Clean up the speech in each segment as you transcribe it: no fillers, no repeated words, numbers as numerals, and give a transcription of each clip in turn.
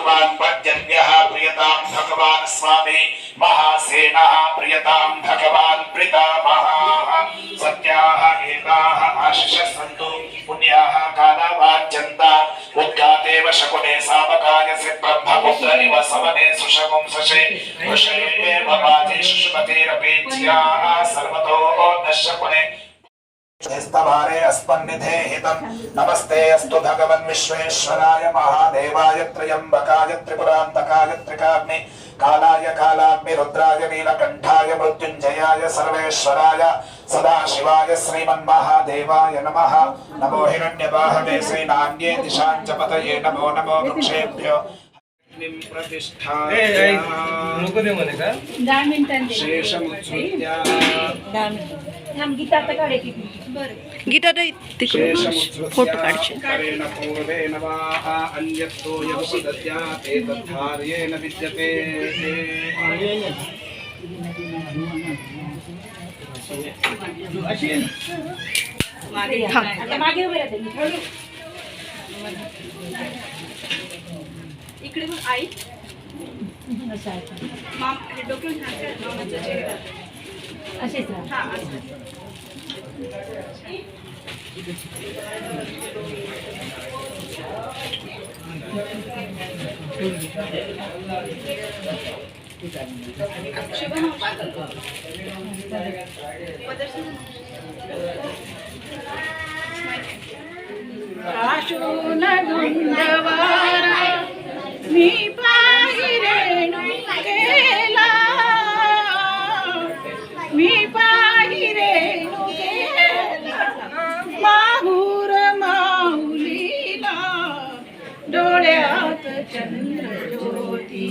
भगवान् पर्जन्यः प्रियतां भगवान् स्वामी महासेनः प्रियतां भगवान् पितामहः सत्याः एताः आशिषः सन्तु पुण्याः कालावाज्यन्ता उद्गातेव शकुने सामकाय से ब्रह्मपुत्र इव समने सुषगुंससे ऋषये भवाजे शुशुमतेरपेज्याः सर्वतो नश्यकुने स्तवारे अस्मन्निधे हितं नमस्ते अस्तु भगवन् विश्वेश्वराय महादेवाय त्र्यम्बकाय त्रिपुरान्तकाय त्रिकाग्नि कालाय कालाग्नि रुद्राय नीलकण्ठाय मृत्युञ्जयाय सर्वेश्वराय सदाशिवाय श्रीमन्महादेवाय नमः नमो हिरण्यवाहवे श्रीनान्ये दिशां च पतये नमो नमो वृक्षेभ्यो प्रतिष्ठाय हम गीता तक काढे की गीता दे तिकडे फोटो काढचे करेण पूर्वे नमः अन्यतो यदुपदत्याते तद्धार्येण विद्यते आता मागे उभे राहते इकडे पण आई माम हे डोक्यावर घालते मामाच्या चेहऱ्यावर असेच हां आशून गुंडवारा मी पाहिरेणू केला मी पाहिरेणू केला माहूर माऊलीला डोळ्यात चंद्र ज्योती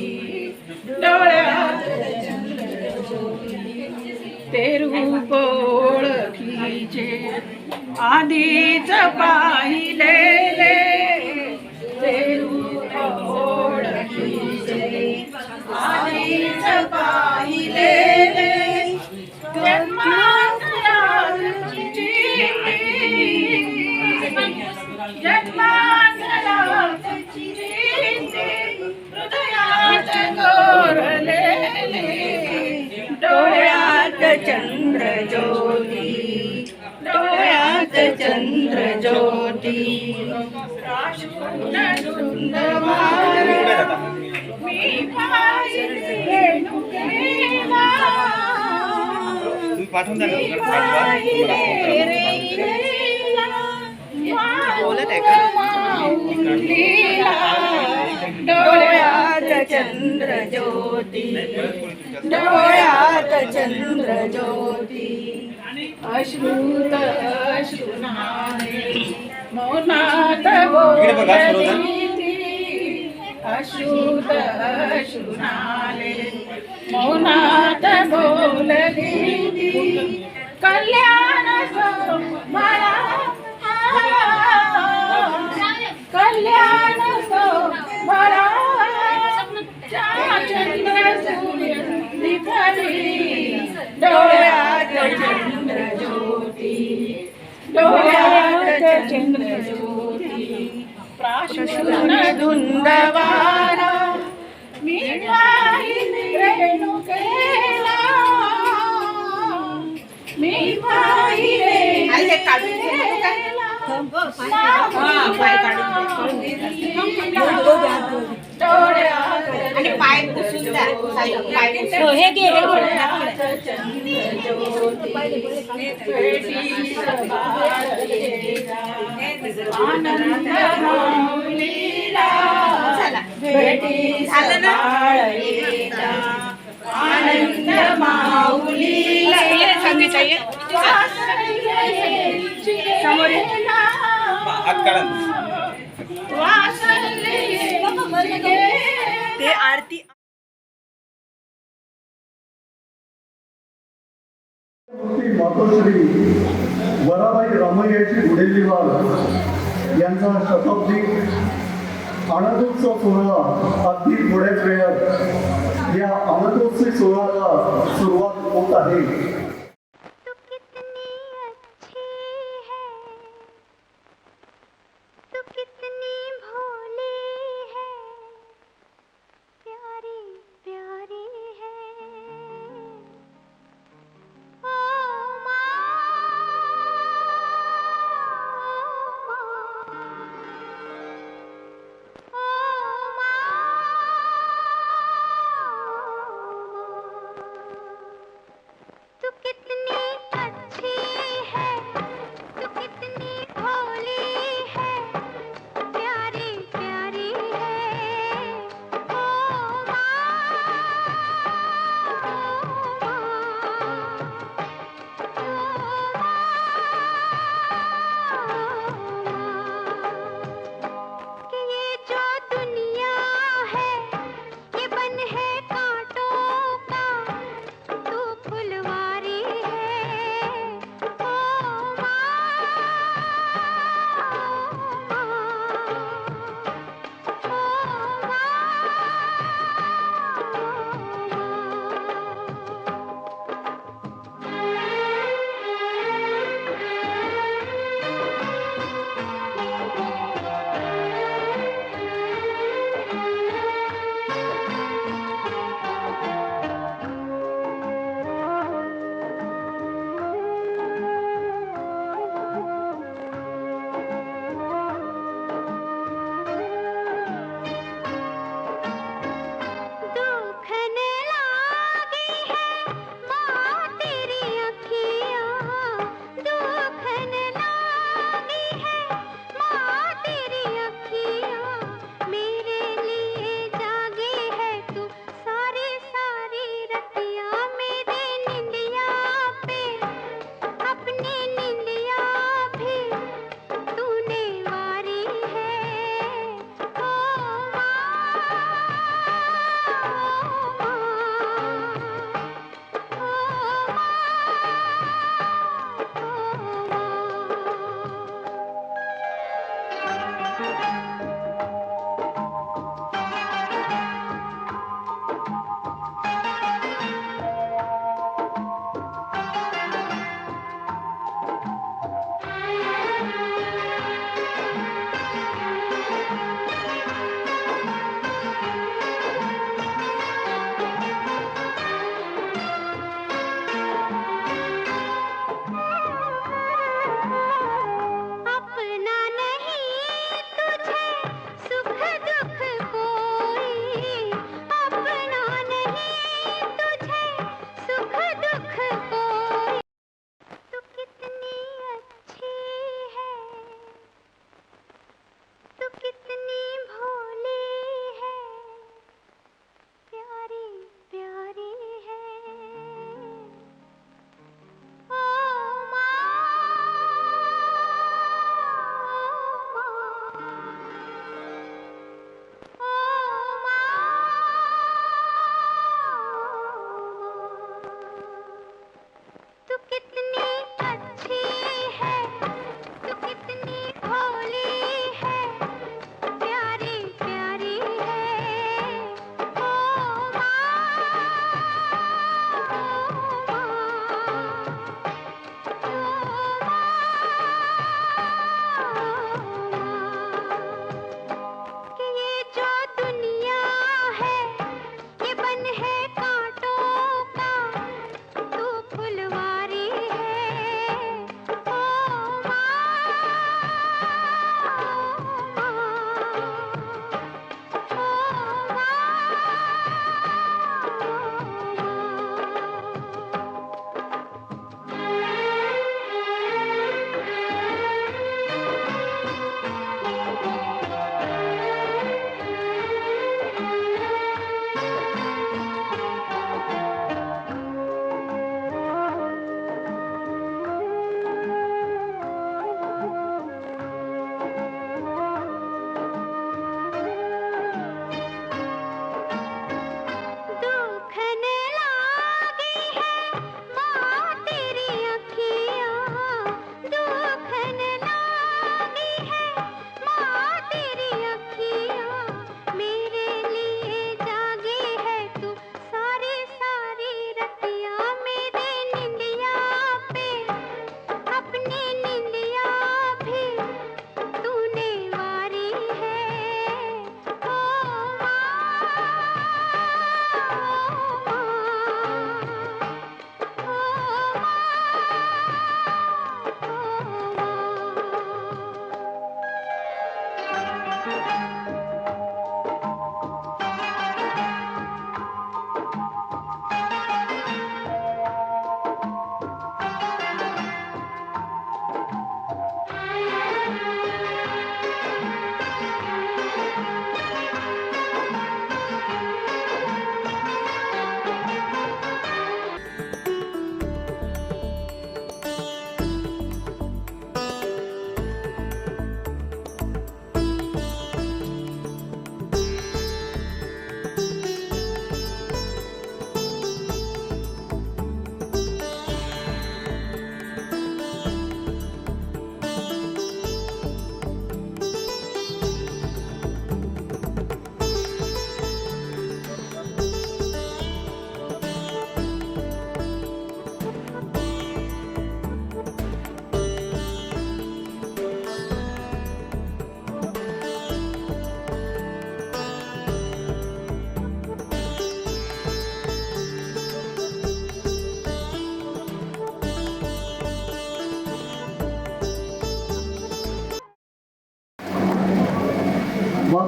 डोळ्यात चंद्र ज्योती ते रूप ओळखीचे आधीच पाहिलेले ते रूप ओळखीचे आधीच पाहिलेले जन्मांतराची जन्मांतराची हृदयात कोरलेले डोळ्यात चंद्र ज्योती डोळ्यात चंद्र ज्योती मी पाहिरेणू केला बोलत आहे का डोळ्यात चंद्र ज्योती डोळ्यात चंद्र ज्योती अश्रुत अश्रुनाने मौनात बोलती अश्रुत अश्रुनाने मौनात बोलती कल्याण मला कल्याण मला चंद्र सूर्य निफाली डोळ्यात चंद्र ज्योती डोळ्यात चंद्र ज्योती प्राशून धुंदवारा मी पाहिरेणू केला मी पाहिरेणू केला आणि पाय पुसून द्या हे घे झालं ना आनंद माऊलीला समोर ते आरती मातोश्री वराबाई रामय्याची गुढेलीवाल यांचा शताब्दी आनंदोत्सव सोहळा अगदी थोड्याच वेळात या आनंदोत्सवी सोहळ्याला सुरुवात होत आहे.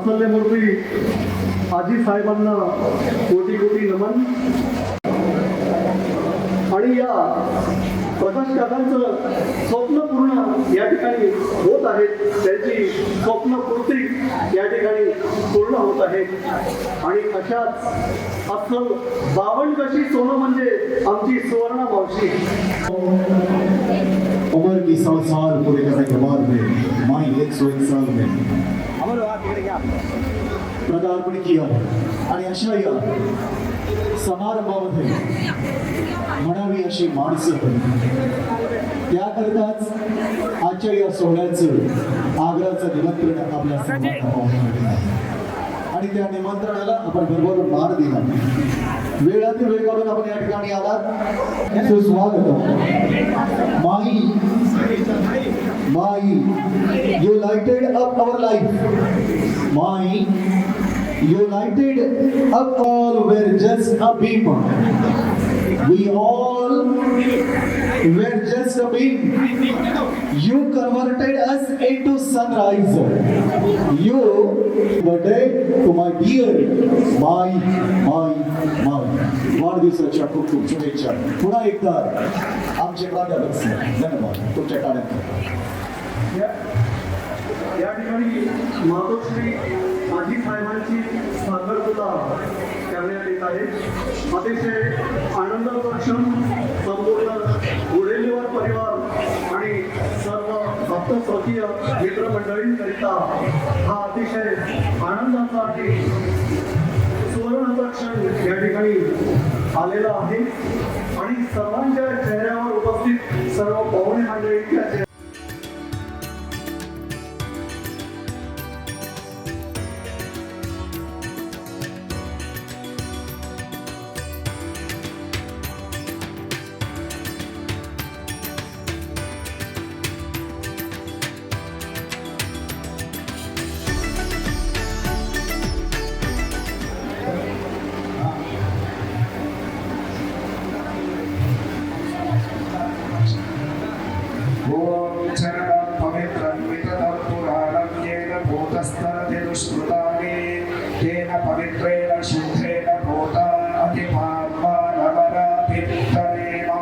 वात्सल्यमूर्ती आजी साहेबांना कोटी कोटी नमन. आणि या प्रकाश काकांचं स्वप्न पूर्ण या ठिकाणी होत आहेत, त्यांची स्वप्नपूर्ती या ठिकाणी पूर्ण होत आहे. आणि अशाच अस्सल 52 कशी सोनं म्हणजे आमची सुवर्ण मावशी. उम्र की 100 साल पूरे करने के बाद में माई 101 साल में पदार्पण किया. आणि अशा या समारंभामध्ये म्हणावी अशी माणसं त्याकरताच आजच्या या सोहळ्याचं आग्र्याचं निमंत्रण आपल्या सर्वांना पाहून आणि त्या निमंत्रणाला आपण बरोबर मान दिला. वेळातील वेळ काढून आपण या ठिकाणी आलात, सुस्वागत. माई you lighted up our life. माई you lighted up all were just a beam. We all were just a beam. You converted us into sunrise. You birthday to my dear my. वाढदिवसाच्या खूप खूप शुभेच्छा. पुन्हा एकदा आमचे प्राध्यापक धन्यवाद तुमच्या कार्यक्रमात. या ठिकाणी मातोश्री आजी साहेबांची साखरपुडा करण्यात येत आहे. अतिशय आनंदाचा क्षण संपूर्ण गुडेलीवार परिवार आणि सर्व भक्तस्वकीय मित्रमंडळींकरिता हा अतिशय आनंदाचा आणि सुवर्णाचा क्षण या ठिकाणी आलेला आहे. आणि सर्वांच्या चेहऱ्यावर उपस्थित सर्व पाहुणे मंडळींच्या तेन पवित्रेण शुद्धेन भूता अतिपात्मानवरातित्तरेमा.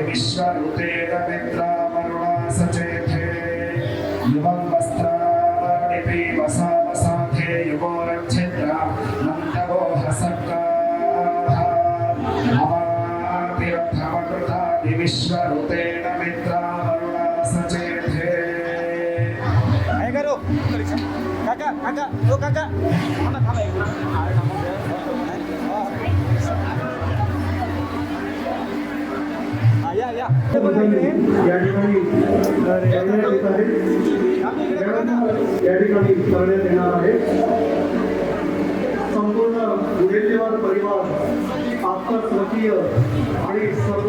विश्वरूपेण मित्रावरुणा सचेते युवं वस्त्राणि पीवसावसाथे युवोरच्छिद्रा नन्दवोह सर्गाः अवातिरथमकृतानि विश्वरूपेण मित्रावरुणा सचेते. काका ओ काका या ठिकाणी करण्यात येणार आहे. संपूर्ण गुडेलीवार परिवार आत्मस्वकीय आणि सर्व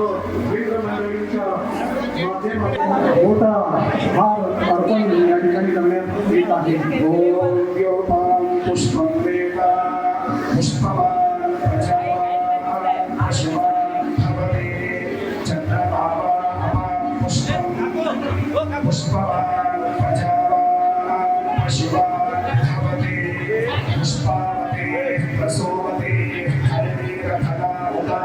मित्रमंडळींच्या माध्यमातून मोठा हार अर्पण या ठिकाणी करण्यात येत आहे. योपां पुष्पं वेदा पुष्पवान् प्रजावान् पशुवान् भवति चन्द्रभावान् पुष्पं पुष्पवान् प्रजावान् पशुवान् भवति पुष्पावति प्रसूवति हरिरथना उदा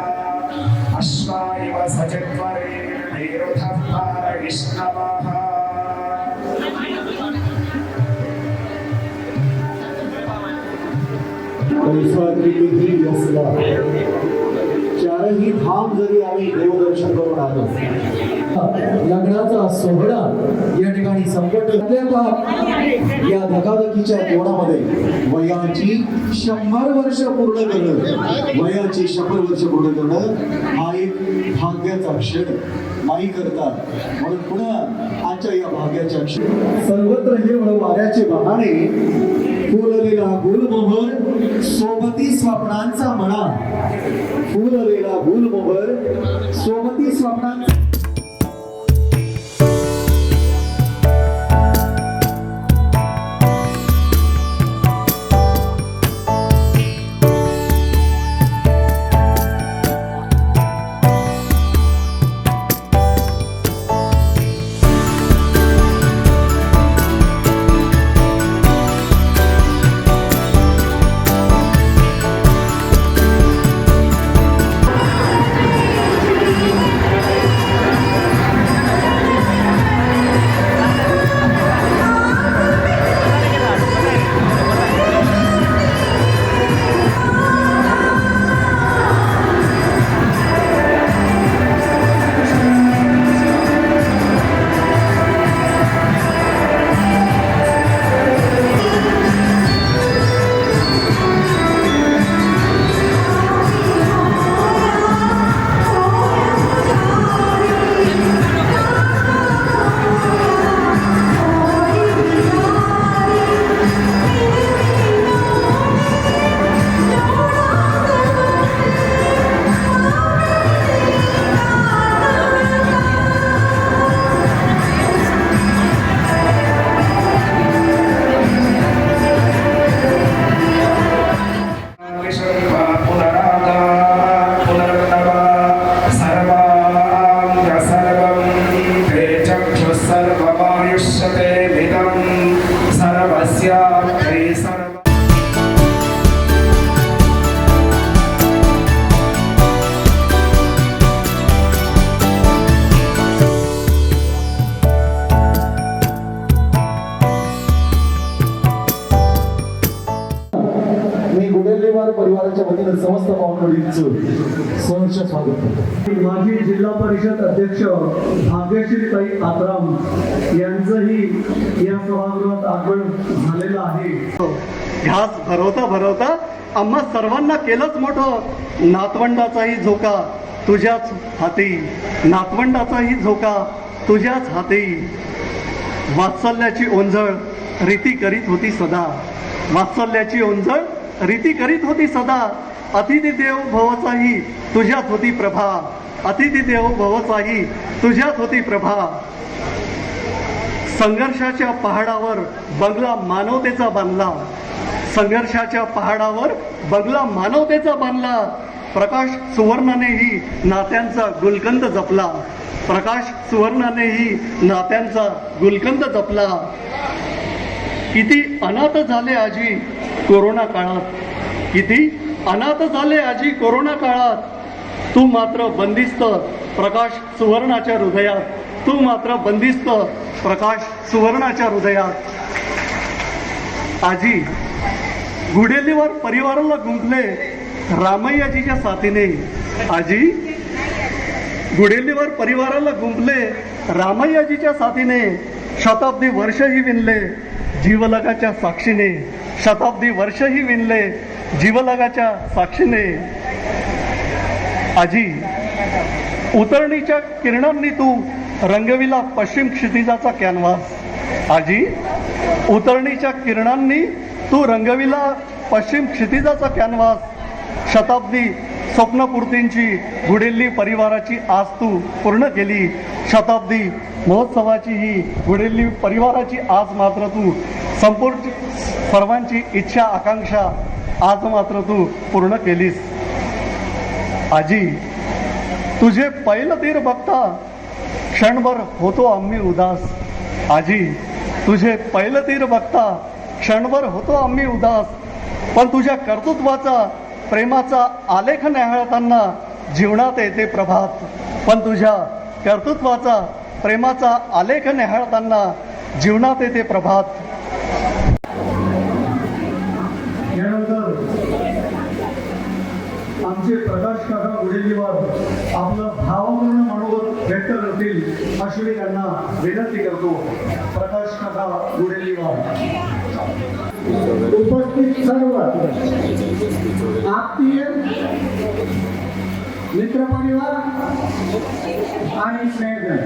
अश्वायव सचत्वरे निरुधः पारविष्णवः. परिसरातील असला चारही धाम जरी आम्ही देवदर्शन करून आलो लग्नाचा सोहळा या ठिकाणी संपत या धकाधकीच्या जीवनामध्ये वयाची 100 वर्ष पूर्ण करणं, वयाची 100 वर्ष पूर्ण करणं हा एक भाग्याचा क्षण माई करतात. म्हणून पुन्हा आजच्या या भाग्याच्या क्षण सर्वत्र हिरवळ वाऱ्याचे बहाणे, फुललेला गुलमोहर सोबती स्वप्नांचा म्हणा, फुललेला गुलमोहर सोबती स्वप्नांचा. परिवाराच्या वतीने समस्त पाहुणवडींचं सहर्ष स्वागत करतो. माजी जिल्हा परिषद अध्यक्ष भाग्यश्रीताई आत्राम यांचंही या सभागृहात आगमन झालेलं आहे. ध्यास भरवता भरवता आम्हा सर्वांना केलंच मोठं, नातवंडाचाही झोका तुझ्याच हाती, नातवंडाचाही झोका तुझ्याच हाती. वात्सल्याची ओंजळ रीती करीत होती सदा, वात्सल्याची ओंजळ रीती करीत होती सदा. अतिथी देव भवचाही तुझ्यात होती प्रभा, अतिथी देव भवचाही तुझ्यात होती प्रभा. संघर्षाच्या पहाडावर बंगला मानवतेचा बांधला, संघर्षाच्या पहाडावर बंगला मानवतेचा बांधला. प्रकाश सुवर्णानेही नात्यांचा गुलकंद जपला, प्रकाश सुवर्णानेही नात्यांचा गुलकंद जपला. किती अनाथ झाले आजी कोरोना काळात, किती अनाथ झाले आजी कोरोना काळात. तू मात्र बंदिस्त प्रकाश सुवर्णाच्या हृदयात, तू मात्र बंदिस्त प्रकाश सुवर्णाच्या हृदयात. आजी गुडेलीवर परिवाराला गुंफले रामय्याजीच्या साथीने, आजी गुडेलीवर परिवाराला गुंफले रामय्याजीच्या साथीने. शताब्दी वर्षही विणले जीवलगाच्या साक्षीने, शताब्दी वर्षही विणले जीवलगाच्या साक्षीने. आजी उतरणीच्या किरणांनी तू रंगविला पश्चिम क्षितिजाचा कॅनव्हास, आजी उतरणीच्या किरणांनी तू रंगविला पश्चिम क्षितिजाचा कॅनव्हास. शताब्दी स्वप्नपूर्तींची गुडेल्ली परिवाराची आज तू पूर्ण केली, शताब्दी महोत्सवाची ही गुडेल्ली परिवाराची आज मात्र तू संपूर्ण सर्वांची इच्छा आकांक्षा आज मात्र तू पूर्ण केलीस. आजी तुझे पहिलं तीर बघता क्षणभर होतो आम्ही उदास, आजी तुझे पहिलं तीर बघता क्षणभर होतो आम्ही उदास. पण तुझ्या कर्तृत्वाचा प्रेमाचा आलेख न्याहाळताना जीवनात येते प्रभात, पण तुझ्या कर्तृत्वाचा प्रेमाचा आलेख न्याहाळताना जीवनात येते प्रभात. यानंतर आमचे प्रकाश काका गुडेलीवार आपलं भावपूर्ण मनोगत व्यक्त करतील अशी मी त्यांना विनंती करतो. प्रकाश काका गुडेलीवार. उपस्थित सर्व आत्मीय मित्रपरिवार आणि स्नेहजन,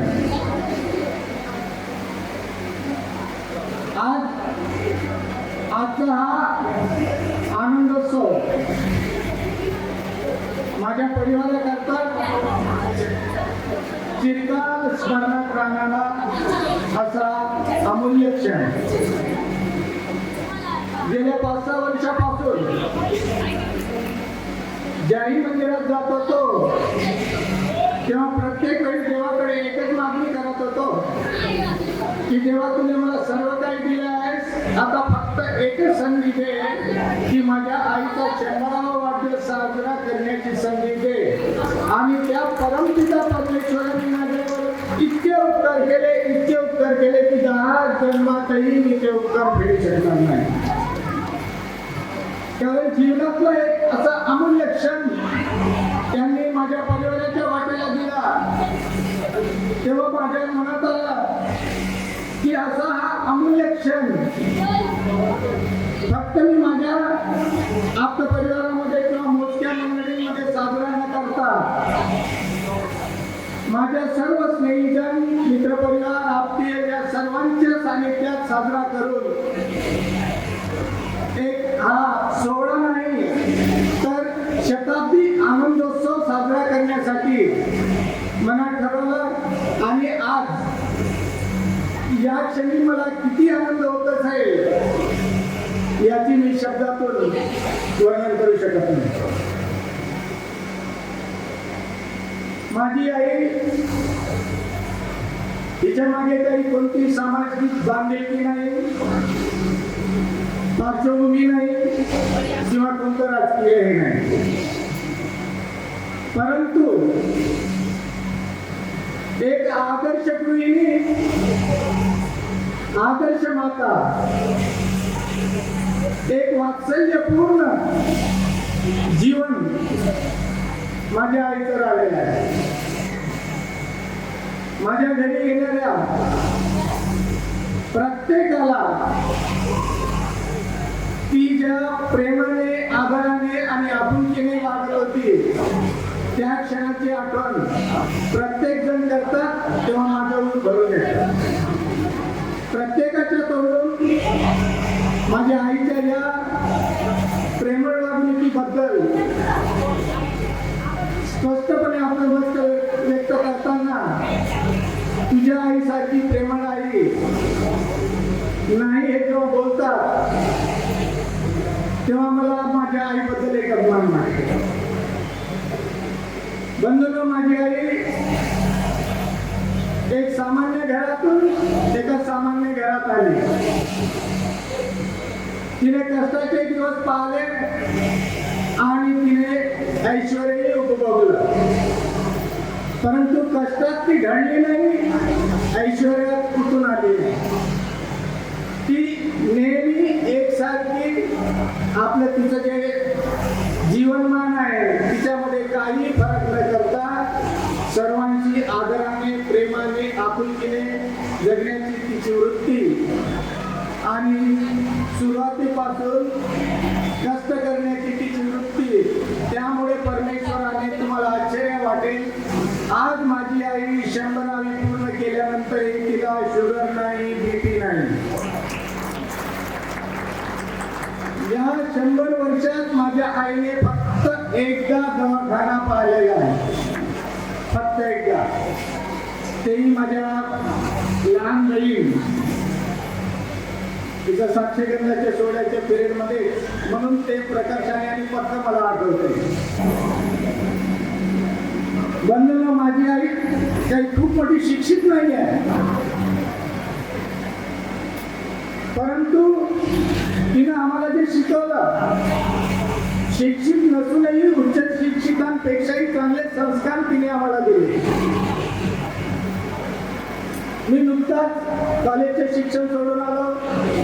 आजचा हा आनंदोत्सव माझ्या परिवाराकरता चिरकाल स्मरणात राहणारा असा अमूल्य क्षण. गेल्या 5-6 वर्षापासून ज्याही मंदिरात जात होतो तेव्हा प्रत्येक वेळी देवाकडे एकच मागणी करत होतो की देवा तुने मला सर्व काही दिले आहेस, आता फक्त एकच संधी दे की माझ्या आईचा 100वा वाढदिवस साजरा करण्याची संधी दे. आणि त्या परमपिता परमेश्वरांनी माझ्यावर इतके उपकार केले की 10 जन्मातही मी ते उपकार फेडू शकणार नाही. कारण जीवनातला एक असा अमूल्य क्षण त्यांनी माझ्या परिवाराच्या वाटेला दिला. तेव्हा माझ्या मनात आला की असा हा अमूल्य क्षण फक्त मी माझ्या आप्त परिवारामध्ये किंवा मोजक्या मंडळींमध्ये साजरा न करता माझ्या सर्व स्नेहीजन, मित्रपरिवार, आप्तीय या सर्वांच्या सानिध्यात साजरा करून एक हा सोहळा नाही तर शताब्दी आनंदोत्सव साजरा करण्यासाठी मनात ठरवलं. आणि आज या क्षणी मला किती आनंद होत असेल याची मी शब्दातून वर्णन करू शकत नाही. माझी आई, तिच्या मागे काही कोणती सामाजिक बांधिलकी नाही, पार्श्वभूमी नाही किंवा कोणतं राजकीय हे नाही, परंतु एक आदर्श गृहिणी, आदर्श माता, एक वात्सल्यपूर्ण जीवन माझ्या आईचं राहिलेलं आहे. माझ्या घरी येणाऱ्या प्रत्येकाला ती ज्या प्रेमाने, आदराने आणि आपुलकीने वागत होती त्या क्षणाची आठवण प्रत्येक जण करतात तेव्हा माझ्यावर भरून येतात. प्रत्येकाच्या तोंडून माझ्या आईच्या या प्रेमळ वागणुकीबद्दल स्पष्टपणे आपलं मत व्यक्त करताना तुझ्या आईसारखी प्रेमळ आई नाही हे जेव्हा बोलतात तेव्हा मला माझ्या आईबद्दल एक अभिमान वाटतो. बंधूंनो, माझी आई एक सामान्य घरातून एका सामान्य घरात आली. तिने कष्टाचे दिवस पाहिले आणि तिने ऐश्वर्यही उपभोगलं, परंतु कष्टात ती ढळली नाही, ऐश्वर्यात कुठून आली नाही. ती नेहमी एकसारखी आपलं तिचं जे जीवनमान आहे तिच्यामध्ये काही फरक न करता सर्वांची आदराने, प्रेमाने, आपुलकीने जगण्याची तिची वृत्ती आणि सुरुवातीपासून कष्ट करण्याची तिची वृत्ती, त्यामुळे परमेश्वराने तुम्हाला आश्चर्य वाटेल, आज माझी आई 100वी पूर्ण केल्यानंतरही तिला शुगर नाही, बीपी नाही. या 100 वर्षात माझ्या आईने फक्त एकदा दवाखाना पाहिलेला आहे, फक्त एकदा. तेही माझ्या लहान बहीण तिच्या साक्षीकरणाच्या सोहळ्याच्या पिरियड मध्ये, म्हणून ते प्रकर्षाने आणि पक्क मला आठवते. बंधूंनो, माझी आई काही खूप मोठी शिक्षित नाही आहे, परंतु तिने आम्हाला जे शिकवलं, शिक्षित नसूनही उच्च शिक्षितांपेक्षाही चांगले संस्कार तिने आम्हाला दिले. मी नुकताच कॉलेजचे शिक्षण सोडून आलो.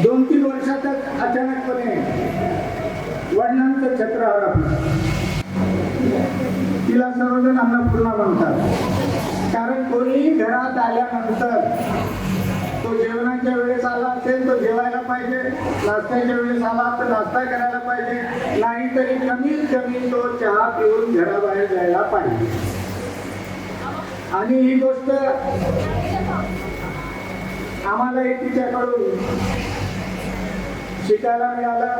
2-3 वर्षातच अचानकपणे वडिलांचं छत्र हरपलं. तिला सर्वजण अन्नपूर्णा म्हणतात. कारण कोणी घरात आल्यानंतर तो जेवणाच्या वेळेस आला असेल तो जेवायला पाहिजे, नाश्त्याच्या वेळेस आला तर नाश्ता करायला पाहिजे, नाहीतरी कमीत कमी तो चहा पिऊन घराबाहेर जायला पाहिजे. आणि ही गोष्ट आम्हाला तिच्याकडून शिकायला मिळालं.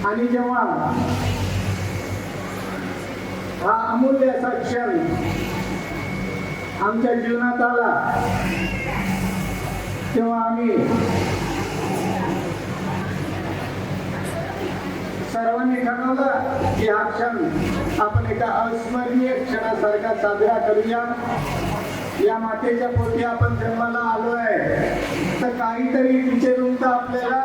आणि जेव्हा हा अमूल्य असा क्षण आमच्या जीवनात आला तेव्हा आम्ही सर्वांनी ठरवलं की हा क्षण आपण एका अविस्मरणीय क्षणासारखा साजरा करूया. या मातेच्या पोटी आपण जन्माला आलोय तर काहीतरी तिचे ऋण तर आपल्याला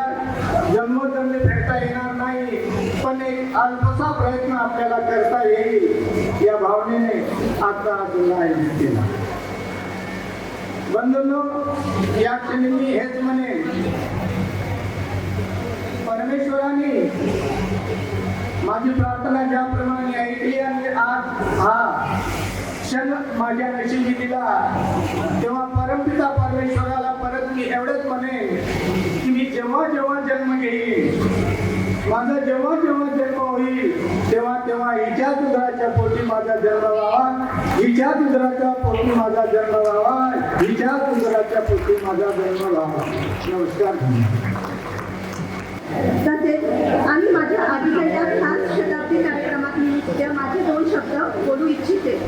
जन्मोजन्मी भेटता येणार नाही, पण एक अल्पसा प्रयत्न आपल्याला करता येईल या भावनेने आता तुला आयोजित केला. बंधूंनो, या क्षणी मी हेच म्हणेन, परमेश्वराने माझी प्रार्थना ज्याप्रमाणे ऐकली आणि आज हा क्षण माझ्या नशिबी दिला, तेव्हा परमपिता परमेश्वराला परत मी एवढंच म्हणेन की मी जेव्हा जेव्हा जन्म घेईन, माझा जेव्हा जेव्हा जन्म होईल तेव्हा तेव्हा हिच्याच उदराच्या पोटी माझा जन्म व्हावा, हिच्याच उदराच्या पोटी माझा जन्म व्हावा, हिच्याच उदराच्या पोटी माझा जन्म व्हावा. नमस्कार. तसेच आम्ही माझ्या आधीच्या खास शताब्दी कार्यक्रमात निमित्त माझे 2 शब्द बोलू इच्छिते.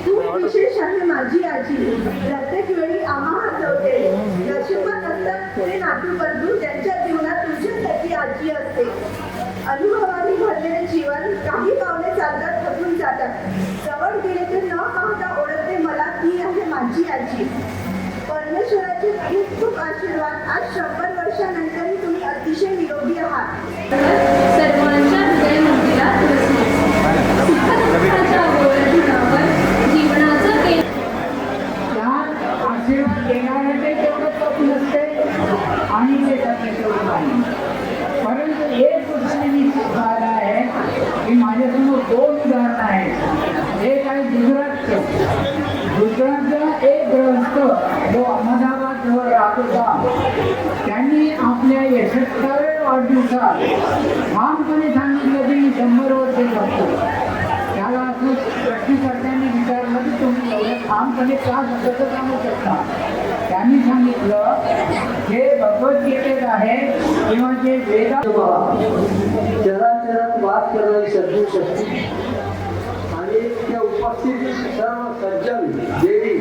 खूप विशेष आहे माझी आजी. प्रत्येक वेळी आम्हा हसवते. नशिबात असतात ते नातू बंधू ज्यांच्या जीवनात तुझ्यासाठी आजी असते. अनुभवाने भरलेले जीवन, काही पावले चालतात थकून जातात. जवळ गेले तर न पाहता ओळखते मला, ती आहे माझी आजी. परमेश्वराचे खूप खूप आशीर्वाद. आज 100 वर्षानंतरही तुम्ही अतिशय निरोगी आहात. सर्वांच्या हृदयमंदिरात सुखदुःखाच्या गोवर्धनावर जीवनाचा आशीर्वाद देणाऱ्याचे तेवढं तप नसते आणि देताचे तेवढं नाही. परंतु एक गोष्ट मी पाहिलं आहे की माझ्यासमोर 2 उदाहरणं आहेत. एक आहे गुजरातचा एक गृहस्थ जो अहमदाबाद जवळ राहत होता. त्यांनी आपल्या 61व्या वाढदिवसात ठामपणे सांगितलं की मी 100 वर्षे जगतो. त्याला असं प्रश्नकर्त्यांनी विचारलं की तुम्ही एवढं ठामपणे का जगत सांगू शकता. त्यांनी सांगितलं हे भगवद्गीतेत आहे किंवा जे वेदात चराचरात वास करणारी सद्गुण शक्ती आणि त्या उपस्थित सर्व सज्जन देवी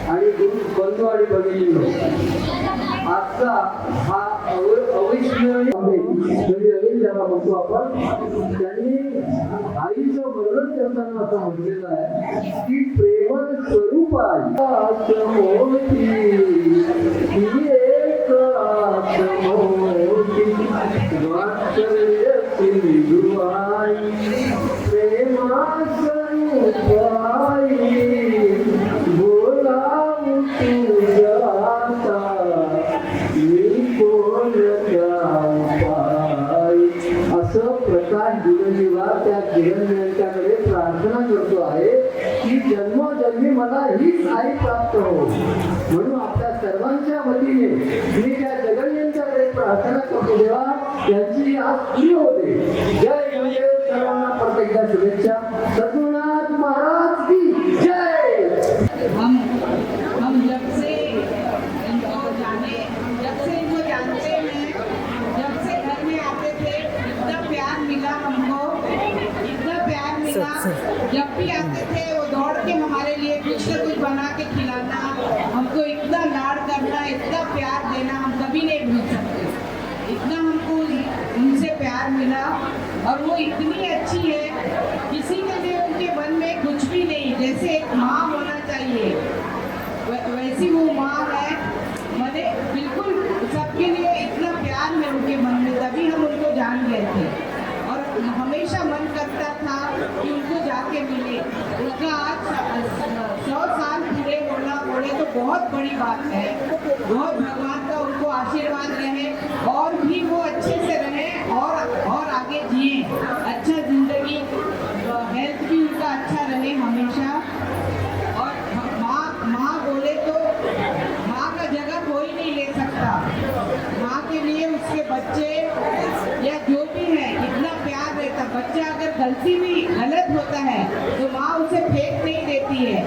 आणि गुरु बंधू आणि भगिनींनो, आजचा हा अविस्मरणीय ज्याला म्हणतो आपण, त्यांनी आईचं वर्णन करताना असं म्हटलेलं आहे की प्रेमळ स्वरूप असं प्रकाश दिवजीवा त्या किरणकडे प्रार्थना करतो आहे की जन्मोजन्मी मला हीच आई प्राप्त हो. म्हणून आपल्या सर्वांच्या वतीने मी त्या जगन्यंच्याकडे प्रार्थना करतो, देवा त्यांची आज पुरी होते. जय गुरुदेव. सर्वांना परत एकदा शुभेच्छा. सद्गुरुनाथ महाराज की जय. हम जब से इनको जानते हैं, जब से घर में आते थे, इतना प्यार मिला हमको, इतना प्यार मिला. जब भी आते थे वो दौड़ के हमारे लिए कुछ न कुछ बना के खिलाना, हमको इतना लाड करना, इतना प्यार देना हम कभी नहीं भूल सकते. इतना हमको उनसे प्यार मिला और वो इतनी अच्छी है, किसी के लिए उनके मन में कुछ भी नहीं. जैसे एक माँ होना चाहिए वैसी वो माँ है. मैंने बिल्कुल सबके लिए इतना प्यार है उनके मन में, तभी हम उनको जान गए थे और हमेशा मन करता था कि उनको जाके मिले. उनका आज 100 साल पूरे बोले तो बहुत बड़ी बात है. बहुत भगवान का उनको आशीर्वाद रहे और भी वो अच्छे से रहे और आगे जिए, अच्छा जिंदगी बच्चा अगर गलती भी गलत होता है तो माँ उसे फेंक नहीं देती है,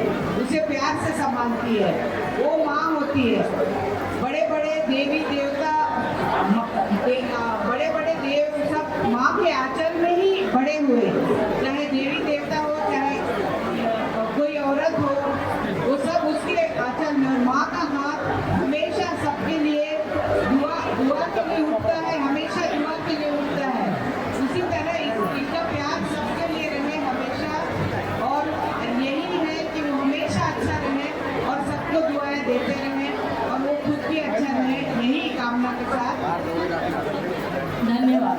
उसे प्यार से संभालती है। वो माँ होती है। बड़े बड़े देवी देवता, बड़े बड़े देव सब माँ के आंचल में ही बड़े हुए। चाहे देवी देवता हो, चाहे कोई औरत हो, वो सब उसके आंचल में। माँ का हाथ हमेशा सबके लिए दुआ के लिए उठता है, हमेशा दुआ के लिए उठता है। उसी तरह इसका प्यार सबके लिए रहे हमेशा, और यही है कि वो हमेशा अच्छा रहे और सबको दुआएं देते रहे और वो खुद भी अच्छा रहे, यही कामना के साथ धन्यवाद।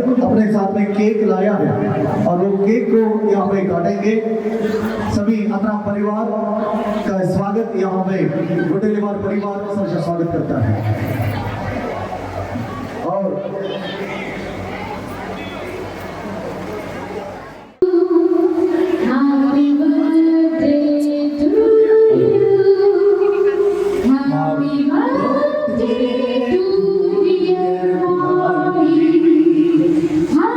खुद अपने साथ में केक लाया है और वो केक को यहाँ पे काटेंगे। सभी अपना परिवार का स्वागत यहाँ पे गुटेलीवार परिवार सबसे स्वागत करता है। और Happy birthday to you. Happy birthday to dear Bobby.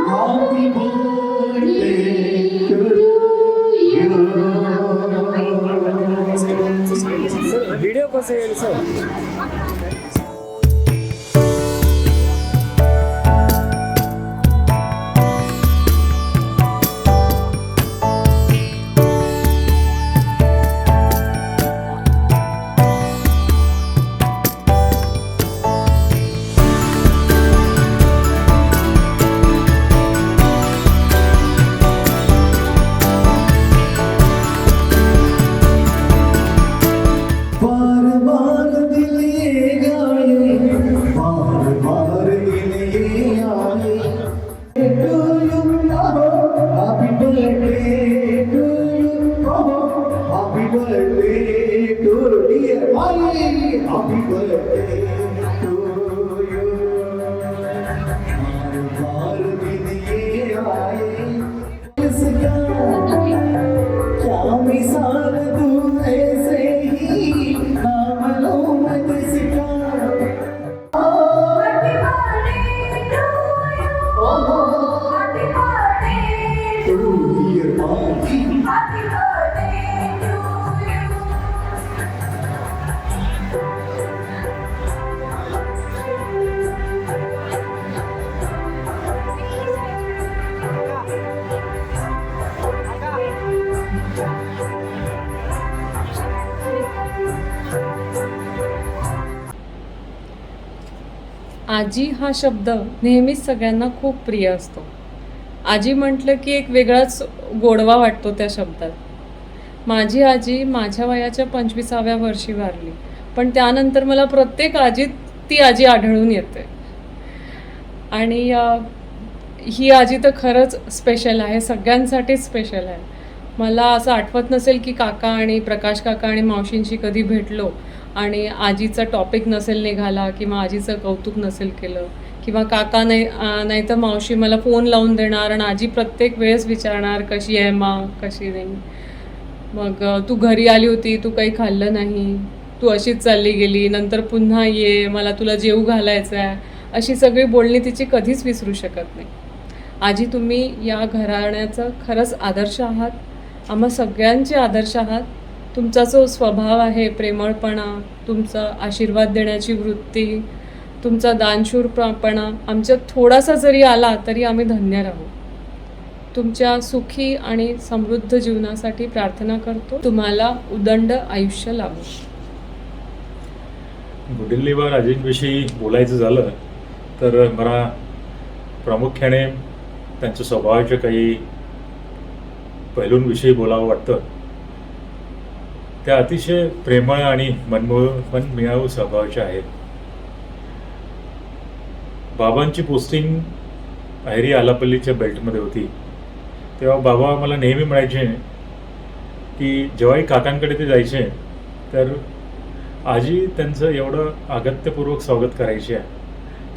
Happy birthday to you. Video कसं येईल सर? बार बार दिल ये गाए, बार बार दिल ये आए। To you, happy birthday to you, happy birthday to dear Bobby, happy birthday to you. बार बार दिल ये आए, इसका क्या मिसाल तू ऐसे ही नाम लो मैं किसका। To dear Bobby, आजी हा शब्द नेहमीच सगळ्यांना खूप प्रिय असतो. आजी म्हटलं की एक वेगळाच गोडवा वाटतो त्या शब्दात. माझी आजी माझ्या वयाच्या 25व्या वर्षी वारली, पण त्यानंतर मला प्रत्येक आजीत ती आजी आढळून येते. आणि ही आजी तर खरंच स्पेशल आहे, सगळ्यांसाठीच स्पेशल आहे. मला असं आठवत नसेल की काका आणि प्रकाश काका आणि मावशींशी कधी भेटलो आणि आजीचा टॉपिक नसेल निघाला किंवा आजीचं कौतुक नसेल केलं, किंवा काका नाही तर मावशी मला फोन लावून देणार आणि आजी प्रत्येक वेळेस विचारणार कशी आहे माँ, कशी नाही. मग तू घरी आली होती, तू काही खाल्लं नाही, तू अशीच चालली गेली, नंतर पुन्हा ये, मला तुला जेवू घालायचं आहे, अशी सगळी बोलणी तिची कधीच विसरू शकत नाही. आजी तुम्ही या घराण्याचं खरंच आदर्श आहात, आम्हा सगळ्यांचे आदर्श आहात. तुमचा जो स्वभाव आहे, प्रेमळपणा, तुमचा आशीर्वाद देण्याची वृत्ती, तुमचा दानशूरपणा आमच्यात थोडासा जरी आला तरी आम्ही धन्य राहू. तुमच्या सुखी आणि समृद्ध जीवनासाठी प्रार्थना करतो. तुम्हाला उदंड आयुष्य लाभो. गुटेलीवार आजींविषयी बोलायचं झालं तर मला प्रामुख्याने त्यांच्या स्वभावाच्या काही पैलूंविषयी बोलावं वाटतं. त्या अतिशय प्रेमळ आणि मनमिळावू स्वभावाच्या आहेत. बाबांची पोस्टिंग अहेरी आलापल्लीच्या बेल्टमध्ये होती, तेव्हा बाबा मला नेहमी म्हणायचे की जेव्हाही काकांकडे ते जायचे तर आजी त्यांचं एवढं अगत्यपूर्वक स्वागत करायचे,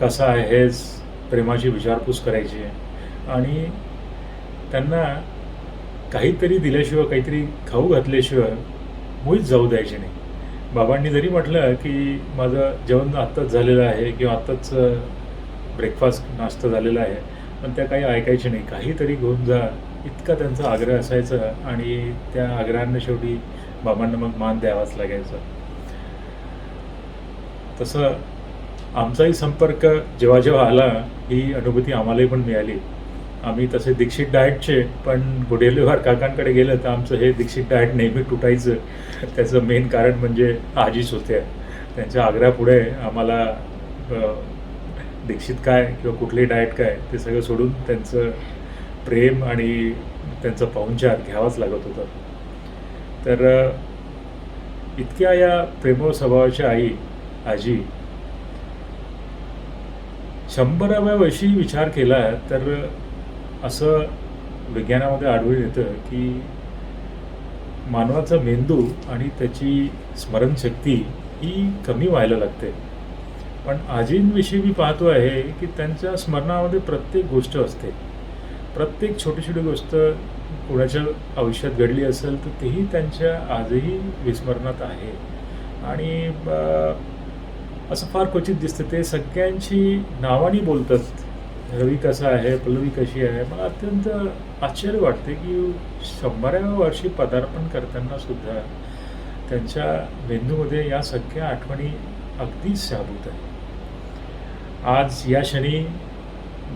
कसं आहेस, प्रेमाची विचारपूस करायची आणि त्यांना काहीतरी दिल्याशिवाय, काहीतरी खाऊ घातल्याशिवाय मुळीच जाऊ द्यायचे नाही. बाबांनी जरी म्हटलं की माझं जेवण आत्ताच झालेलं आहे किंवा आत्ताच ब्रेकफास्ट नाश्ता झालेला आहे, पण त्या काही ऐकायचे नाही, काहीतरी घेऊन जा, इतका त्यांचा आग्रह असायचा. आणि त्या आग्रहांना शेवटी बाबांना मग मान द्यावाच लागायचा. तसं आमचाही संपर्क जेव्हा जेव्हा आला ही अनुभूती आम्हालाही पण मिळाली. आम्ही तसे दीक्षित डाएटचे, पण गुडेलेवार काकांकडे गेलं तर आमचं हे दीक्षित डाएट नेहमी तुटायचं. त्याचं मेन कारण म्हणजे आजीच होत्या. त्यांच्या आग्रहापुढे आम्हाला दीक्षित काय किंवा कुठली डाएट काय ते सगळं सोडून त्यांचं प्रेम आणि त्यांचा पाहुणचार घ्यावाच लागत होता. तर इतक्या या प्रेमळ स्वभावाच्या आजी 100व्या वर्षी विचार केला तर असं विज्ञानामध्ये आढळून येतं की मानवाचा मेंदू आणि त्याची स्मरणशक्ती ही कमी व्हायला लागते. पण आजींविषयी मी पाहतो आहे की त्यांच्या स्मरणामध्ये प्रत्येक गोष्ट असते. प्रत्येक छोटी छोटी गोष्ट कोणाच्या आयुष्यात घडली असेल तर तेही त्यांच्या आजही विस्मरणात आहे. आणि असं फार क्वचित दिसतं ते सगळ्यांची नावाने बोलतात. रवी कसा आहे, पल्लवी कशी आहे. मला अत्यंत आश्चर्य वाटते की 100व्या वर्षी पदार्पण करताना सुद्धा त्यांच्या मेंदूमध्ये या सगळ्या आठवणी अगदीच शाबूत आहे. आज या क्षणी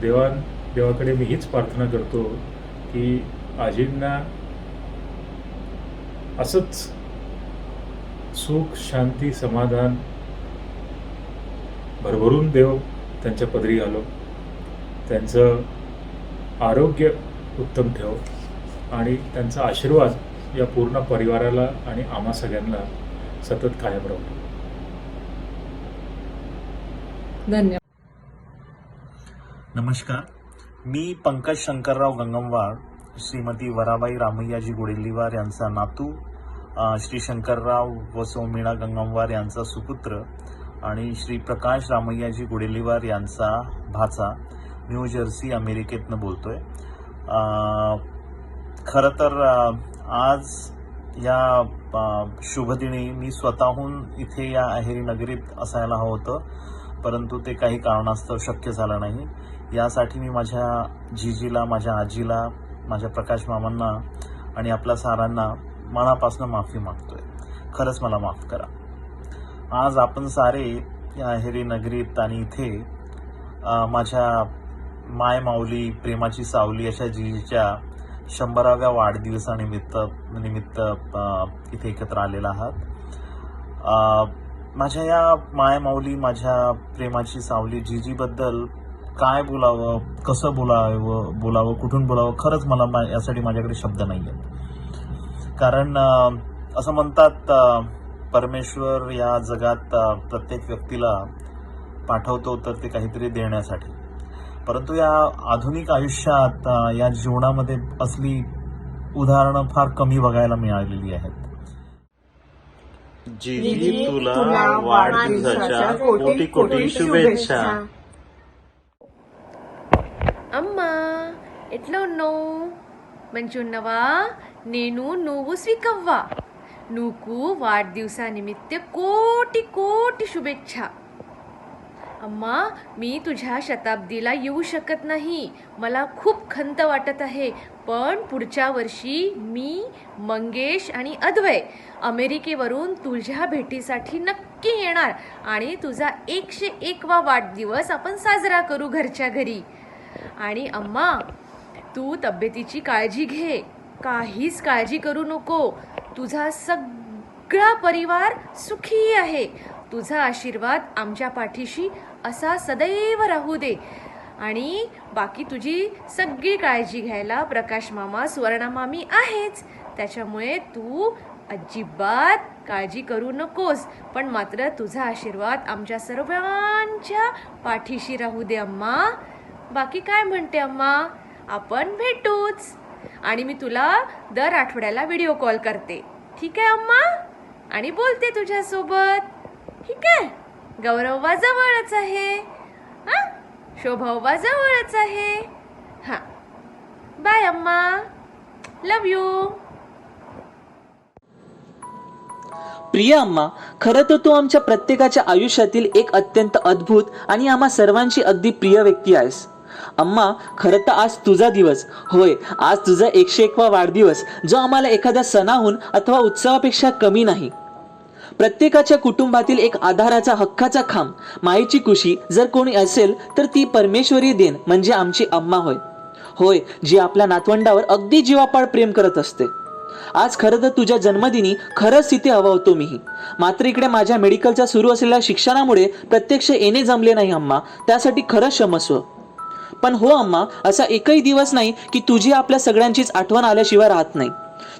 देवाकडे मी हीच प्रार्थना करतो की आजींना असंच सुख, शांती, समाधान भरभरून देव त्यांच्या पदरी घालो. त्यांचं आरोग्य उत्तम ठेव आणि त्यांचा आशीर्वाद या पूर्ण परिवाराला आणि आम्हा सगळ्यांना सतत कायम राहतो. धन्यवाद. नमस्कार, मी पंकज शंकरराव गंगमवार, श्रीमती वराबाई रामय्याजी गुडेल्लीवार यांचा नातू, श्री शंकरराव व सौमीणा गंगमवार यांचा सुपुत्र आणि श्री प्रकाश रामय्याजी गुडेल्लीवार यांचा भाचा न्यू जर्सी अमेरिकेतनं बोलतोय. खरं तर आज या शुभदिनी मी स्वतःहून इथे या अहेरी नगरीत असायला हवं होतं, परंतु ते काही कारणास्तव शक्य झालं नाही. यासाठी मी माझ्या जीजीला, माझ्या आजीला, माझ्या प्रकाश मामांना आणि आपल्या सारांना मनापासून माफी मागतोय. खरंच मला माफ करा. आज आपण सारे या अहेरी नगरीत आणि इथे माझ्या माय माऊली, प्रेमाची सावली अशा जीजीच्या 100व्या वाढदिवसानिमित्त इथे एकत्र आलेला आहात. माझ्या या माय माऊली, माझ्या प्रेमाची सावली जीजीबद्दल काय बोलावं, कसं बोलावं, कुठून बोलावं, खरंच मला यासाठी माझ्याकडे शब्द नाही आहेत. कारण असं म्हणतात परमेश्वर या जगात प्रत्येक व्यक्तीला पाठवतो तर ते काहीतरी देण्यासाठी. परंतु या आधुनिक आयुष्यात या जीवनामध्ये असली उदाहरणं फार कमी बघायला मिळालेली आहेत. जीजी तुला वाढदिवसाच्या कोटी कोटी शुभेच्छा. అమ్మా ఎట్లా ఉన్నావు? మంచున్నవా? నేను నువ్వు స్వీకవ్వా. నువ్వు वाढदिवसानिमित्त कोटी कोटी शुभेच्छा. अम्मा, मी तुझ्या शताब्दीला येऊ शकत नाही. मला खूप खंत वाटत आहे. पण पुढच्या वर्षी मी, मंगेश आणि अद्वय अमेरिकेवरून तुझ्या भेटीसाठी नक्की येणार आणि तुझा 101वा वाढदिवस आपण साजरा करू घरच्या घरी. आणि अम्मा, तू तब्येतीची काळजी घे. काहीच काळजी करू नको. तुझा सगळा परिवार सुखी आहे. तुझा आशीर्वाद आमच्या पाठीशी असा सदैव राहू दे. आणि बाकी तुझी सगळी काळजी घ्यायला प्रकाश मामा, सुवर्णा मामी आहेच. त्याच्यामुळे तू अजिबात काळजी करू नकोस. पण मात्र तुझा आशीर्वाद आमच्या सर्वांच्या पाठीशी राहू दे अम्मा. बाकी काय म्हणते अम्मा? आपण भेटूच. आणि मी तुला दर आठवड्याला व्हिडिओ कॉल करते. ठीक आहे अम्मा? आणि बोलते तुझ्यासोबत. ठीक आहे? गौरववा जवळच आहे, हां, शोभावा जवळच आहे. हां, बाय अम्मा, लव यू. प्रिय अम्मा, खरं तर तू आमच्या प्रत्येकाच्या आयुष्यातील एक अत्यंत अद्भुत आणि आम्हा सर्वांची अगदी प्रिय व्यक्ती आहेस. अम्मा, खरं तर आज तुझा दिवस, होय, आज तुझा 101वा वाढदिवस, जो आम्हाला एखाद्या सणाहून अथवा उत्सवापेक्षा कमी नाही. प्रत्येकाच्या कुटुंबातील एक आधाराचा हक्काचा खांब, मायेची कुशी जर कोणी असेल तर ती परमेश्वरी देण म्हणजे आमची अम्मा होय. होय, जी आपल्या नातवंडावर अगदी जीवापाड प्रेम करत असते. आज खरं तर तुझ्या जन्मदिनी खरंच तिथे हवा होतो मीही, मात्र इकडे माझ्या मेडिकलच्या सुरू असलेल्या शिक्षणामुळे प्रत्यक्ष येणे जमले नाही अम्मा, त्यासाठी खरंच क्षमस्व. पण हो अम्मा, असा एकही दिवस नाही की तुझी आपल्या सगळ्यांचीच आठवण आल्याशिवाय राहत नाही.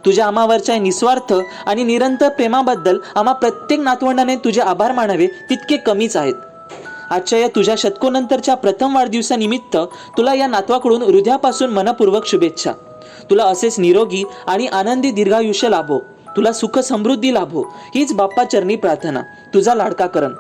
तुझ्या आम्हावरच्या निस्वार्थ आणि निरंतर प्रेमाबद्दल आम्हा प्रत्येक नातवंडाने तुझे आभार मानावे तितके कमीच आहेत. आजच्या या तुझ्या शतकोनंतरच्या प्रथम वाढदिवसानिमित्त तुला या नातवाकडून हृदयापासून मनपूर्वक शुभेच्छा. तुला असेच निरोगी आणि आनंदी दीर्घायुष्य लाभो, तुला सुख समृद्धी लाभो, हीच बाप्पा चरणी प्रार्थना. तुझा लाडका करण.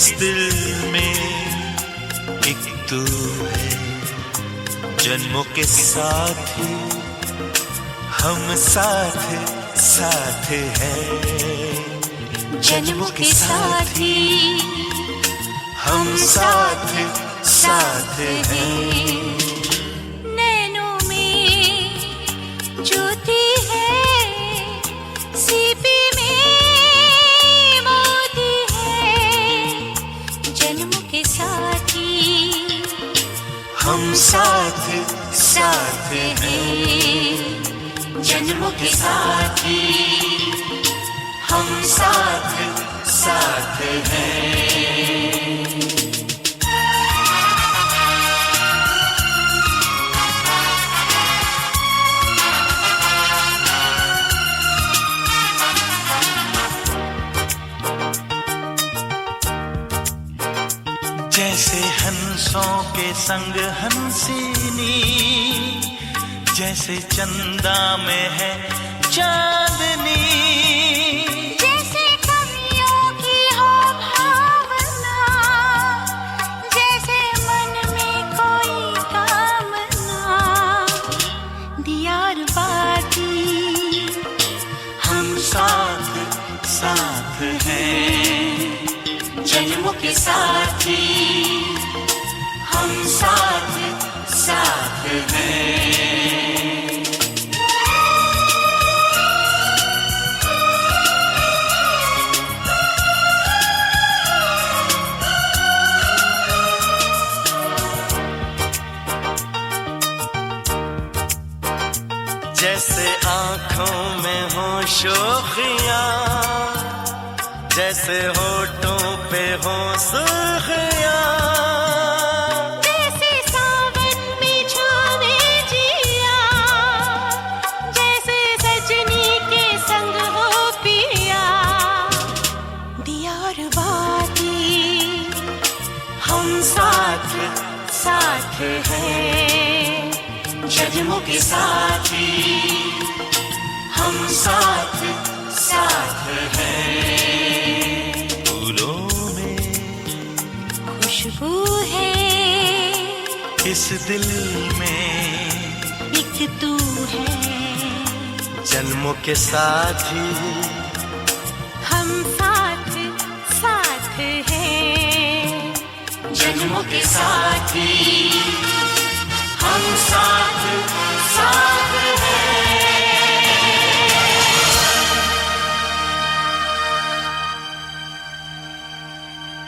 इस दिल में एक तू है, जन्मों के साथी हम साथ साथ हैं, जन्मों के साथी हम साथ साथ हैं। नैनों में ज्योति है, सीपी में मोती है, जन्मों के साथी हम साथ साथ हैं, जन्मों के साथी हम साथ साथ हैं। जैसे हंसों के संग हंसिनी, जैसे चंदा में है चांदनी, जैसे कवियों की हो भावना, जैसे मन में कोई कामना, दियार बाती हम साथ साथ हैं, जन्मों के साथी हम साथ साथ हैं। जैसे आँखों में हो शोखियाँ, जैसे होठों पे हो सुर्खियाँ, जैसे सावन में छावे जिया, जैसे सजनी के संग हो पिया, दियार बाती हम साथ साथ हैं, जन्मों के साथी हम साथ साथ हैं। फूलों में खुशबू है, इस दिल में एक तू है, जन्मों के साथी हम साथ साथ हैं, जन्मों के साथी